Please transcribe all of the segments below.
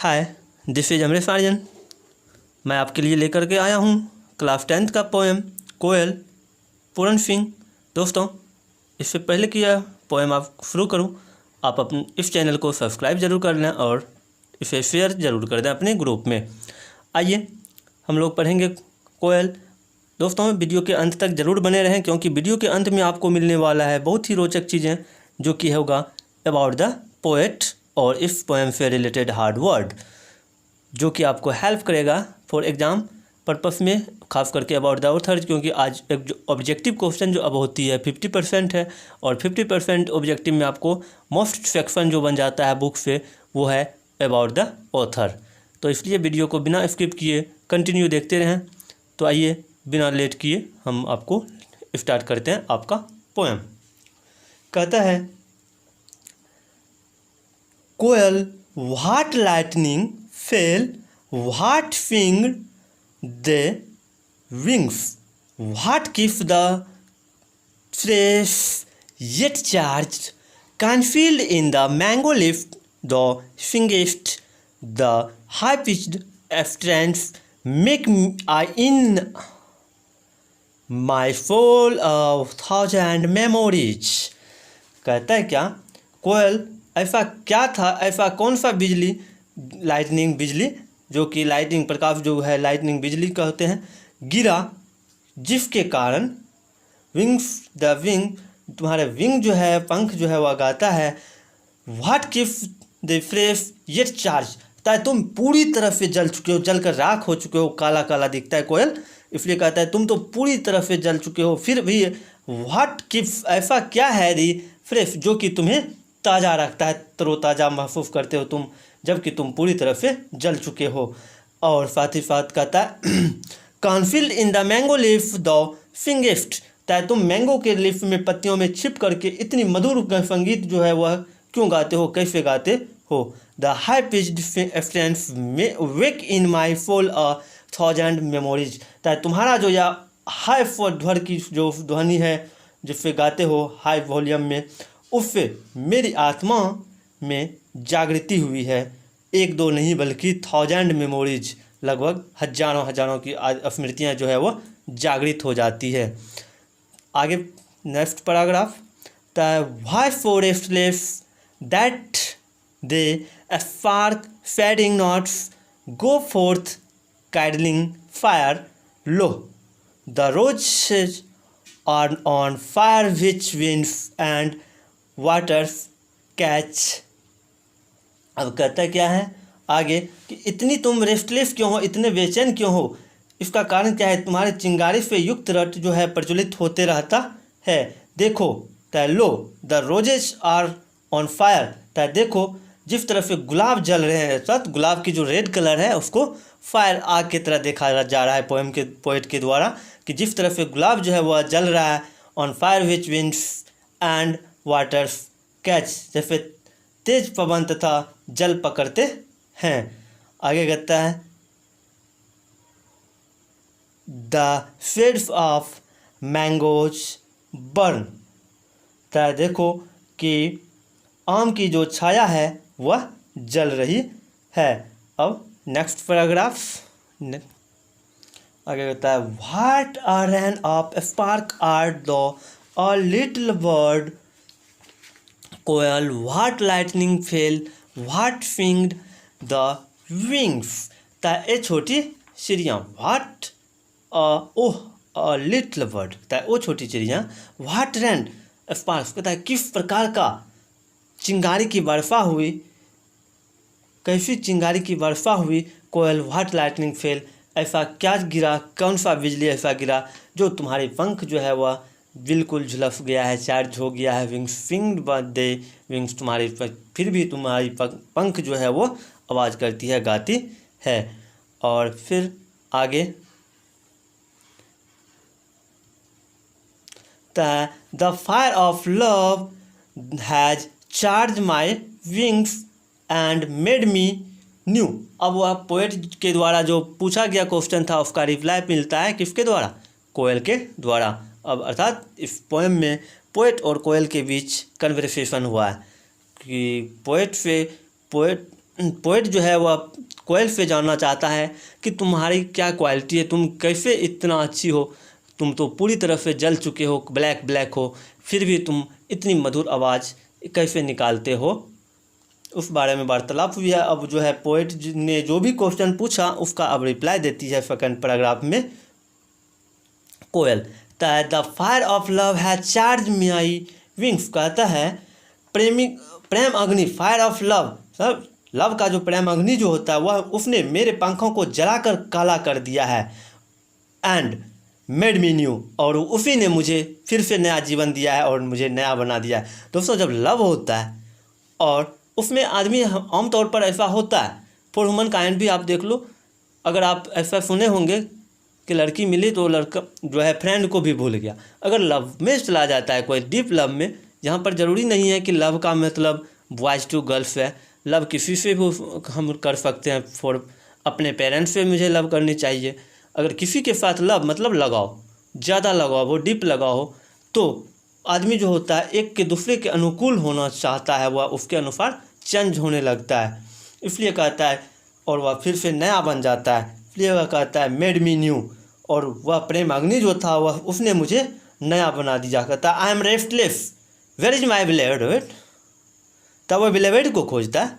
Hi, this is Amrish Aryan. मैं आपके लिए लेकर के आया हूँ क्लास 10th का पोएम कोयल पूरन सिंह। दोस्तों, इससे पहले कि यह पोएम आप शुरू करूँ, आप अपने इस चैनल को सब्सक्राइब ज़रूर कर लें और इसे शेयर ज़रूर कर दें अपने ग्रुप में। आइए हम लोग पढ़ेंगे कोयल। दोस्तों, वीडियो के अंत तक ज़रूर बने रहें, क्योंकि वीडियो के अंत में आपको मिलने वाला है बहुत ही रोचक चीज़ें, जो कि होगा अबाउट द पोएट और इस पोएम से रिलेटेड हार्ड वर्ड, जो कि आपको हेल्प करेगा फॉर एग्ज़ाम पर्पस में, खास करके अबाउट द ऑथर। क्योंकि आज एक जो ऑब्जेक्टिव क्वेश्चन जो अब होती है 50% है, और 50% ऑब्जेक्टिव में आपको मोस्ट सेक्शन जो बन जाता है बुक से वो है अबाउट द ऑथर। तो इसलिए वीडियो को बिना स्किप किए कंटिन्यू देखते रहें। तो आइए बिना लेट किए हम आपको स्टार्ट करते हैं आपका पोएम। कहता है, koel what lightning fell, what fingered the wings, what keeps the fresh yet charged, concealed in the mango leaf, the singest, the high-pitched strains make I in my soul of thousand memories। कहता है क्या, कोयल ऐसा क्या था, ऐसा कौन सा बिजली, लाइटनिंग बिजली, जो कि लाइटनिंग प्रकाश जो है लाइटनिंग बिजली कहते हैं, गिरा जिसके कारण विंग्स द विंग, तुम्हारे विंग जो है पंख जो है वह गाता है, what keeps the fresh yet charge, ताकि तुम पूरी तरह से जल चुके हो, जल कर राख हो चुके हो, काला काला दिखता है कोयल, इसलिए कहता है तुम तो पूरी तरह से जल चुके हो, फिर भी व्हाट कीप्स ऐसा क्या है दी फ्रेश, जो कि तुम्हें ताज़ा रखता है, तरोताज़ा महसूस करते हो तुम, जबकि तुम पूरी तरह से जल चुके हो। और साथ ही साथ कहता है concealed in the mango leaf the singest, ताकि तुम मैंगो के लीफ में पत्तियों में छिप करके इतनी मधुर संगीत जो है वह क्यों गाते हो, कैसे गाते हो। The high pitched strength wake in my soul a thousand memories, ताकि तुम्हारा जो यह हाई स्वर की जो ध्वनि है जिससे गाते हो हाई वॉल्यूम में, उससे मेरी आत्मा में जागृति हुई है, एक दो नहीं बल्कि थाउजेंड मेमोरीज, लगभग हजारों की स्मृतियाँ जो है वो जागृत हो जाती है। आगे next paragraph, the why forest leaves that they spark fading knots go forth kindling fire lo, the roses are on fire which winds and waters catch. अब कहता क्या है आगे कि इतनी तुम रेस्टलेस क्यों हो, इतने बेचैन क्यों हो, इसका कारण क्या है, तुम्हारे चिंगारी से युक्त रट जो है प्रज्वलित होते रहता है। देखो तय लो the roses are on fire, तय देखो जिस तरह से गुलाब जल रहे हैं, सत गुलाब की जो रेड कलर है उसको फायर आग की तरह देखा जा रहा है पोएम के पोएट के द्वारा, कि जिस तरह से गुलाब जो है वह जल रहा है, on fire which winds and waters catch, जैसे तेज पवन तथा जल पकड़ते हैं। आगे कहता है the shades of mangoes burn, तो देखो कि आम की जो छाया है वह जल रही है। अब नेक्स्ट पैराग्राफ आगे कहता है, what are rain of spark art thou a little bird, koel what lightning fell, what fingered the wings, ता ए छोटी चिड़िया, व्हाट अ लिटिल बर्ड, ता ओ छोटी चिड़िया, व्हाट रैन स्पार्क्स, कहता है किस प्रकार का चिंगारी की वर्षा हुई, कैसी चिंगारी की वर्षा हुई, कोयल व्हाट लाइटनिंग फेल, ऐसा क्या गिरा, कौन सा बिजली ऐसा गिरा जो तुम्हारे पंख जो है वह बिल्कुल झुलस गया है, चार्ज हो गया है, विंग्स फिंग्ड बाय दे विंग्स, तुम्हारी फिर भी तुम्हारी पंख जो है वो आवाज़ करती है, गाती है। और फिर आगे the fire of love has charge my wings and made me new. अब वह पोएट के द्वारा जो पूछा गया क्वेश्चन था उसका रिप्लाई मिलता है किसके द्वारा, कोयल के द्वारा। अब अर्थात इस पोएम में पोएट और कोयल के बीच कन्वर्सेशन हुआ है कि पोएट पोएट जो है वह कोयल से जानना चाहता है कि तुम्हारी क्या क्वालिटी है, तुम कैसे इतना अच्छी हो, तुम तो पूरी तरह से जल चुके हो, ब्लैक हो, फिर भी तुम इतनी मधुर आवाज़ कैसे निकालते हो। उस बारे में वार्तालाप हुई है। अब जो है पोएट ने जो भी क्वेश्चन पूछा उसका अब रिप्लाई देती है सेकंड पैराग्राफ में कोयल। The fire of love has charge my wings, कहता है प्रेम अग्नि, फायर ऑफ लव, लव का जो प्रेम अग्नि जो होता है वह उसने मेरे पंखों को जलाकर काला कर दिया है। एंड मेड मी न्यू, और उसी ने मुझे फिर से नया जीवन दिया है और मुझे नया बना दिया है। दोस्तों, जब लव होता है और उसमें आदमी आमतौर पर ऐसा होता है, फॉर ह्यूमन काइंड भी आप देख लो, अगर आप ऐसा सुने होंगे कि लड़की मिली तो लड़का जो है फ्रेंड को भी भूल गया। अगर लव में चला जाता है कोई डीप लव में, जहाँ पर ज़रूरी नहीं है कि लव का मतलब बॉयज़ टू गर्ल्स है, लव किसी से भी हम कर सकते हैं। फॉर अपने पेरेंट्स से मुझे लव करनी चाहिए। अगर किसी के साथ लव मतलब लगाओ, ज़्यादा लगाओ हो, डीप लगाओ हो, तो आदमी जो होता है एक के दूसरे के अनुकूल होना चाहता है, वह उसके अनुसार चेंज होने लगता है, इसलिए कहता है, और वह फिर से नया बन जाता है, इसलिए वह कहता है मेड मी न्यू, और वह प्रेम अग्नि जो था वह उसने मुझे नया बना दिया। कहता है I am restless, where is my beloved, तब वह बिलेवेड को खोजता है।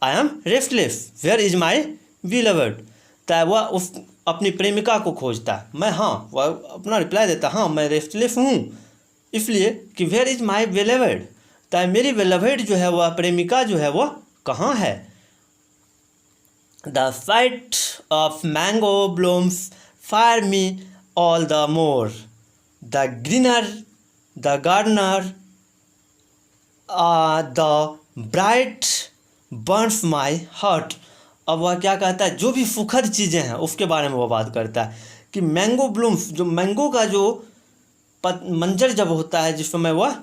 I am restless, where is my beloved, तब वह उस अपनी प्रेमिका को खोजता है। मैं, हाँ, वह अपना रिप्लाई देता, हाँ मैं रेस्टलेस हूँ, इसलिए कि वेयर इज माई बिलेवेड, तब मेरी बिलेवेड जो है वह प्रेमिका जो है वह कहाँ है। The sight of mango blooms fire me all the more, the greener the gardener the bright burns my heart. अब वह क्या कहता है, जो भी सुखद चीज़ें हैं उसके बारे में वो बात करता है कि मैंगो ब्लूम्स, जो मैंगो का जो मंजर जब होता है, जिस समय वह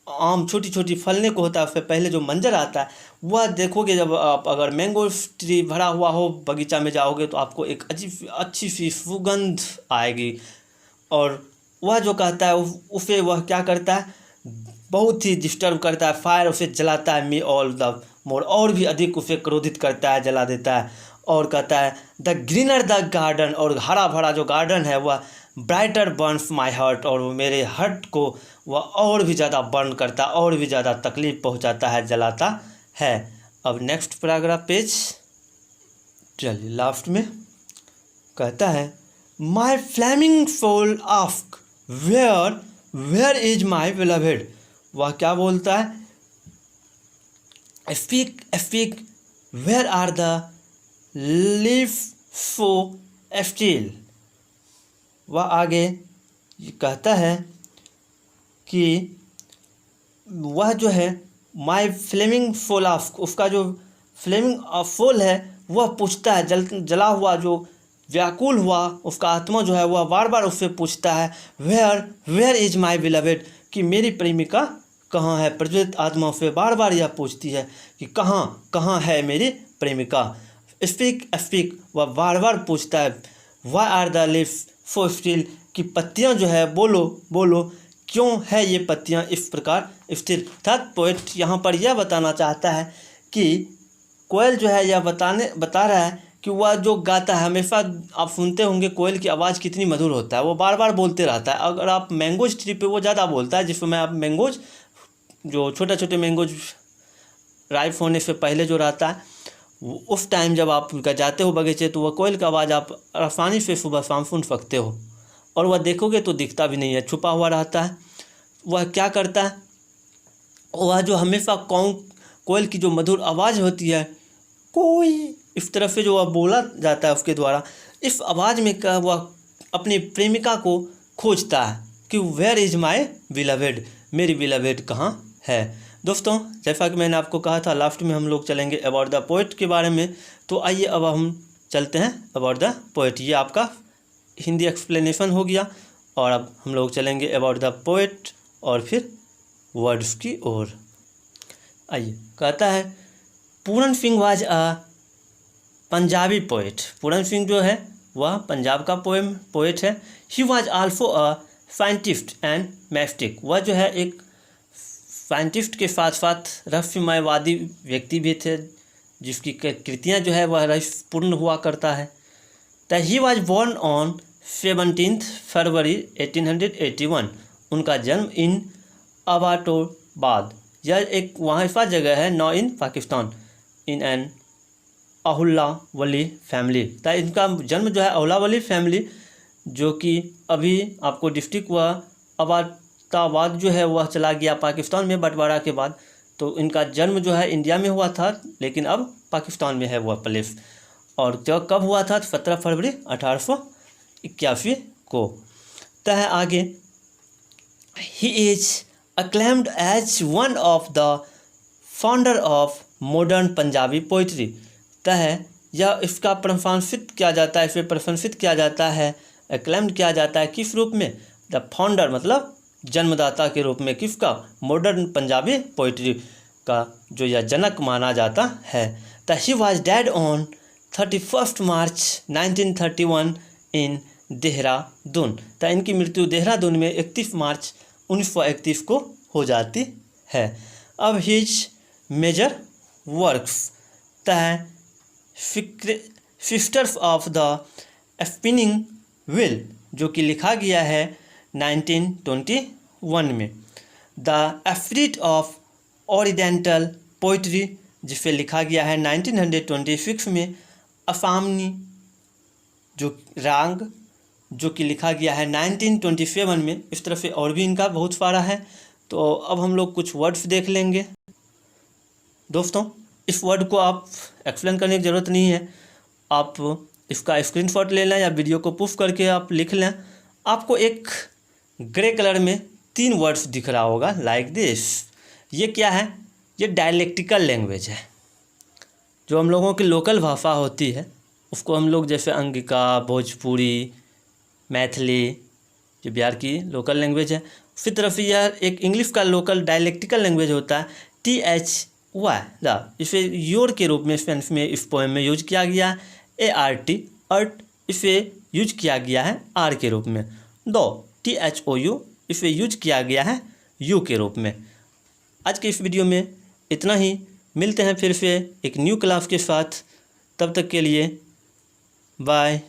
आम छोटी छोटी फलने को होता है, उससे पहले जो मंजर आता है वह देखोगे। जब आप अगर मैंगो ट्री भरा हुआ हो, बगीचा में जाओगे तो आपको एक अजीब अच्छी सी सुगंध आएगी। और वह जो कहता है उसे वह क्या करता है, बहुत ही डिस्टर्ब करता है, फायर उसे जलाता है, मी ऑल द मोर, और भी अधिक उसे क्रोधित करता है, जला देता है। और कहता है द ग्रीनर द गार्डन, और हरा भरा जो गार्डन है वह ब्राइटर बर्न्स माई हार्ट, और वो मेरे हार्ट को वह और भी ज़्यादा बर्न करता है, और भी ज़्यादा तकलीफ़ पहुंचाता है, जलाता है। अब नेक्स्ट पैराग्राफ पेज चलिए लास्ट में कहता है my flaming soul ask where is my beloved. वह क्या बोलता है, speak speak where are the leaf so still. वह आगे कहता है कि वह जो है माई फ्लेमिंग सोल आस्क, उसका जो फ्लेमिंग सोल है वह पूछता है, जला हुआ जो व्याकुल हुआ उसका आत्मा जो है वह बार बार उससे पूछता है वेयर इज माई बिलवेड, कि मेरी प्रेमिका कहाँ है। प्रज्वलित आत्मा से बार बार यह पूछती है कि कहाँ है मेरी प्रेमिका। स्पीक स्पीक, वह बार बार पूछता है why are the leaf so still, कि पत्तियाँ जो है बोलो बोलो, क्यों है ये पत्तियाँ इस प्रकार स्थिर। अर्थात पोएट यहाँ पर यह बताना चाहता है कि कोयल जो है यह बता रहा है कि वह जो गाता है, हमेशा आप सुनते होंगे कोयल की आवाज़ कितनी मधुर होता है, वो बार बार बोलते रहता है। अगर आप मैंगोज ट्री पे वो ज़्यादा बोलता है, जिसमें आप मैंगोज जो छोटे छोटे मैंगोज राइप होने से पहले जो रहता है, उस टाइम जब आप जाते हो बगीचे तो वह कोयल की आवाज़ आप आसानी से सुबह शाम सुन सकते हो। और वह देखोगे तो दिखता भी नहीं है, छुपा हुआ रहता है। वह क्या करता है, वह जो हमेशा कोयल की जो मधुर आवाज़ होती है, कोई इस तरफ से जो वह बोला जाता है उसके द्वारा, इस आवाज़ में का वह अपनी प्रेमिका को खोजता है कि वेयर इज़ माई बिलवेड, मेरी बिलवेड कहाँ है। दोस्तों, जैसा कि मैंने आपको कहा था लास्ट में हम लोग चलेंगे अबाउट द पोएट के बारे में, तो आइए अब हम चलते हैं अबाउट द पोएट। ये आपका हिंदी एक्सप्लेनेशन हो गया, और अब हम लोग चलेंगे अबाउट द पोएट और फिर वर्ड्स की ओर। आइए, कहता है Puran Singh was a Punjabi poet. Puran Singh जो है वह पंजाब का पोएट है। He was also a scientist and mathematic. वह जो है एक साइंटिस्ट के साथ साथ रहस्यमयवादी व्यक्ति भी थे, जिसकी कृतियाँ जो है वह रहस्यपूर्ण हुआ करता है। The he was born on 17 February 1881। उनका जन्म इन अबाटोबाद, यह एक वहाँ जगह है नौ इन पाकिस्तान, इन एन अहुल्लावली फैमिली। तो इनका जन्म जो है अहुल्लावली फैमिली, जो कि अभी आपको डिस्ट्रिक्ट हुआ अबाटाबाद जो है वह चला गया पाकिस्तान में बंटवारा के बाद। तो इनका जन्म जो है इंडिया में हुआ था, लेकिन अब पाकिस्तान में है वह प्लेस। और जो कब हुआ था? 17 फरवरी 1881 को। तो है आगे, he is acclaimed as one of the founder of modern Punjabi poetry. तो है यह इसका प्रशंसित किया जाता है, इसे प्रशंसित किया जाता है, एक्लेम्ड किया जाता है किस रूप में? द फाउंडर मतलब जन्मदाता के रूप में। किसका? मॉडर्न पंजाबी पोइट्री का जो यह जनक माना जाता है। The he was dead on 31 मार्च 1931 इन देहरादून। तो इनकी मृत्यु देहरादून में 31 मार्च 1931 को हो जाती है। अब हिज मेजर वर्क्स तो है sisters of the spinning wheel, जो कि लिखा गया है 1921 में। द एफ्रीट ऑफ ओरिएंटल पोइट्री, जिसे लिखा गया है 1926 में। असामनी जो राग, जो कि लिखा गया है 1927 में। इस तरह से और भी इनका बहुत सारा है। तो अब हम लोग कुछ वर्ड्स देख लेंगे। दोस्तों, इस वर्ड को आप एक्सप्लेन करने की ज़रूरत नहीं है, आप इसका स्क्रीनशॉट ले लें या वीडियो को पुश करके आप लिख लें। आपको एक ग्रे कलर में 3 वर्ड्स दिख रहा होगा लाइक दिस। ये क्या है? ये डायलेक्टिकल लैंग्वेज है। जो हम लोगों की लोकल भाषा होती है उसको हम लोग जैसे अंगिका, भोजपुरी, मैथिली, जो बिहार की लोकल लैंग्वेज है, उसी तरह से यह एक इंग्लिश का लोकल डायलेक्टिकल लैंग्वेज होता है। THY द, इसे योर के रूप में सेंस में इस पोएम में यूज किया गया है। ART अर्ट, इसे यूज किया गया है R के रूप में। दो THOU, इसे यूज किया गया है U के रूप में। आज के इस वीडियो में इतना ही। मिलते हैं फिर से एक न्यू क्लास के साथ। तब तक के लिए बाय।